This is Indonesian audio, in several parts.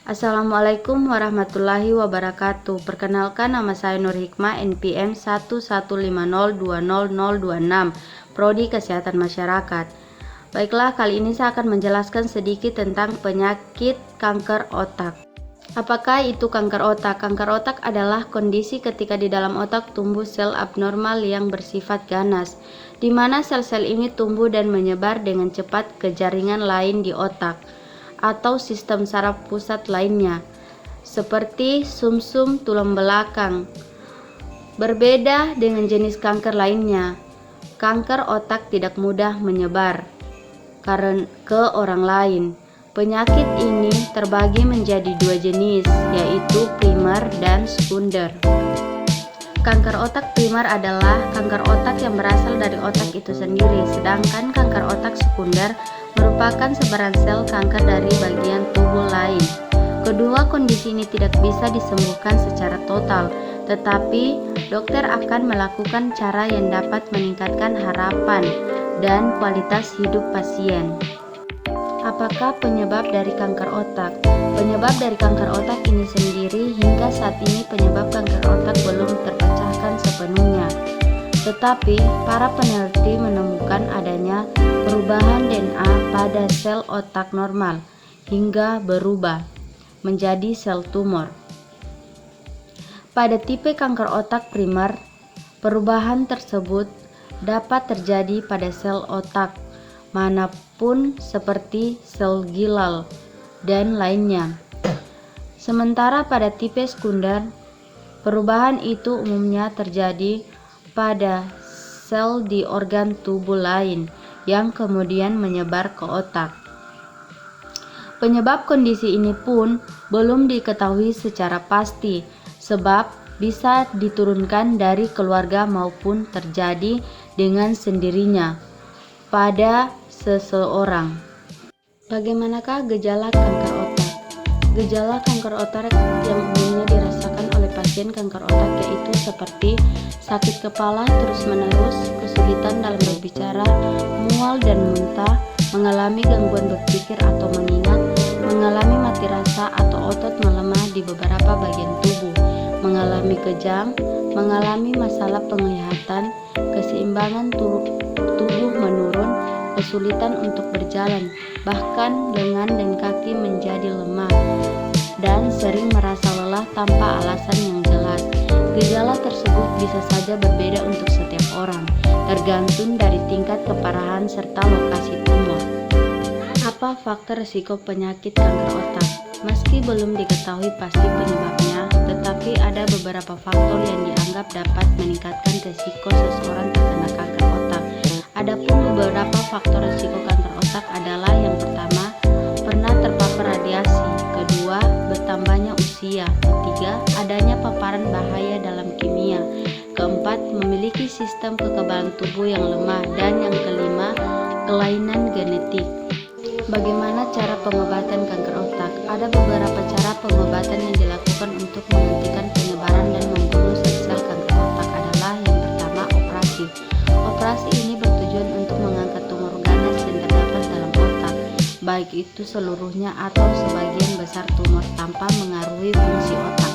Assalamualaikum warahmatullahi wabarakatuh. Perkenalkan, nama saya Nur Hikmah, NPM 115020026, Prodi Kesehatan Masyarakat. Baiklah, kali ini saya akan menjelaskan sedikit tentang penyakit kanker otak. Apakah itu kanker otak? Kanker otak adalah kondisi ketika di dalam otak tumbuh sel abnormal yang bersifat ganas, di mana sel-sel ini tumbuh dan menyebar dengan cepat ke jaringan lain di otak atau sistem saraf pusat lainnya, seperti sumsum tulang belakang. Berbeda dengan jenis kanker lainnya, kanker otak tidak mudah menyebar ke orang lain. Penyakit ini terbagi menjadi dua jenis, yaitu primer dan sekunder. Kanker otak primer adalah kanker otak yang berasal dari otak itu sendiri, sedangkan kanker otak sekunder merupakan sebaran sel kanker dari bagian tubuh lain. Kedua kondisi ini tidak bisa disembuhkan secara total, tetapi dokter akan melakukan cara yang dapat meningkatkan harapan dan kualitas hidup pasien. Apakah penyebab dari kanker otak? Penyebab dari kanker otak ini sendiri hingga saat ini penyebab kanker otak belum terpecahkan sepenuhnya. Tetapi para peneliti menemukan adanya perubahan DNA pada sel otak normal hingga berubah menjadi sel tumor. Pada tipe kanker otak primer, perubahan tersebut dapat terjadi pada sel otak manapun seperti sel ginjal dan lainnya. Sementara pada tipe sekunder, perubahan itu umumnya terjadi pada sel di organ tubuh lain yang kemudian menyebar ke otak. Penyebab kondisi ini pun belum diketahui secara pasti, sebab bisa diturunkan dari keluarga maupun terjadi dengan sendirinya pada seseorang. Bagaimanakah gejala kanker otak? Gejala kanker otak yang umumnya dirasakan oleh pasien kanker otak yaitu seperti sakit kepala terus-menerus, kesulitan dalam berbicara, mual dan muntah, mengalami gangguan berpikir atau mengingat, mengalami mati rasa atau otot melemah di beberapa bagian tubuh, mengalami kejang, mengalami masalah penglihatan, keseimbangan tubuh menurun, kesulitan untuk berjalan, bahkan lengan dan kaki menjadi lemah, dan sering merasa lelah tanpa alasan yang jelas. Gejala tersebut bisa saja berbeda untuk setiap orang, tergantung dari tingkat keparahan serta lokasi tumor. Apa faktor risiko penyakit kanker otak? Meski belum diketahui pasti penyebabnya, tetapi ada beberapa faktor yang dianggap dapat meningkatkan risiko seseorang terkena kanker otak. Adapun beberapa faktor risiko kanker otak adalah yang pertama, pernah terpapar radiasi, kedua, bertambahnya usia, ketiga, adanya paparan bahaya dalam kimia, keempat, memiliki sistem kekebalan tubuh yang lemah, dan yang kelima, kelainan genetik. Bagaimana cara pengobatan kanker otak? Ada beberapa cara pengobatan yang dilakukan untuk menghentikan penyebaran dan membunuh sel-sel kanker otak adalah yang pertama, operasi. Operasi ini bertujuan untuk mengangkat tumor ganas yang terdapat dalam otak, baik itu seluruhnya atau sebagian besar tumor tanpa mengaruhi fungsi otak.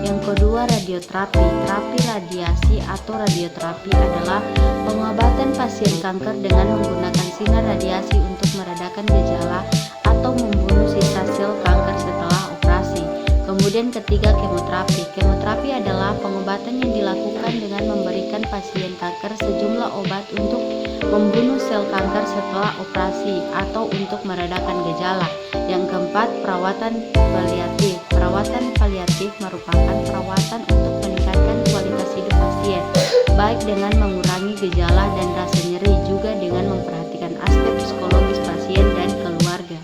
Yang kedua, radioterapi. Terapi radiasi atau radioterapi adalah pengobatan pasien kanker dengan menggunakan sinar radiasi untuk meredakan gejala atau membunuh sisa sel kanker setelah operasi. Kemudian ketiga, kemoterapi. Kemoterapi adalah pengobatan yang dilakukan dengan memberikan pasien kanker sejumlah obat untuk membunuh sel kanker setelah operasi atau untuk meredakan gejala. Yang keempat, perawatan paliatif. Perawatan paliatif merupakan perawatan untuk meningkatkan kualitas hidup pasien, baik dengan mengurangi gejala dan rasa nyeri, juga dengan memperhatikan aspek psikologis pasien dan keluarga.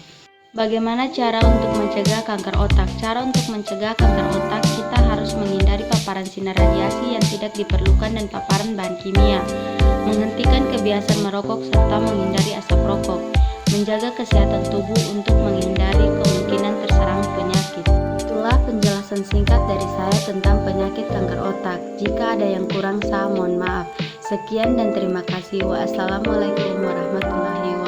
Bagaimana cara untuk mencegah kanker otak? Cara untuk mencegah kanker otak, kita harus menghindari paparan sinar radiasi yang tidak diperlukan dan paparan bahan kimia, menghentikan kebiasaan merokok serta menghindari asap rokok, menjaga kesehatan tubuh untuk menghindari kemungkinan terserang penyakit. Itulah penjelasan singkat dari saya tentang penyakit kanker otak. Jika ada yang kurang, saya mohon maaf. Sekian dan terima kasih. Wassalamualaikum warahmatullahi wabarakatuh.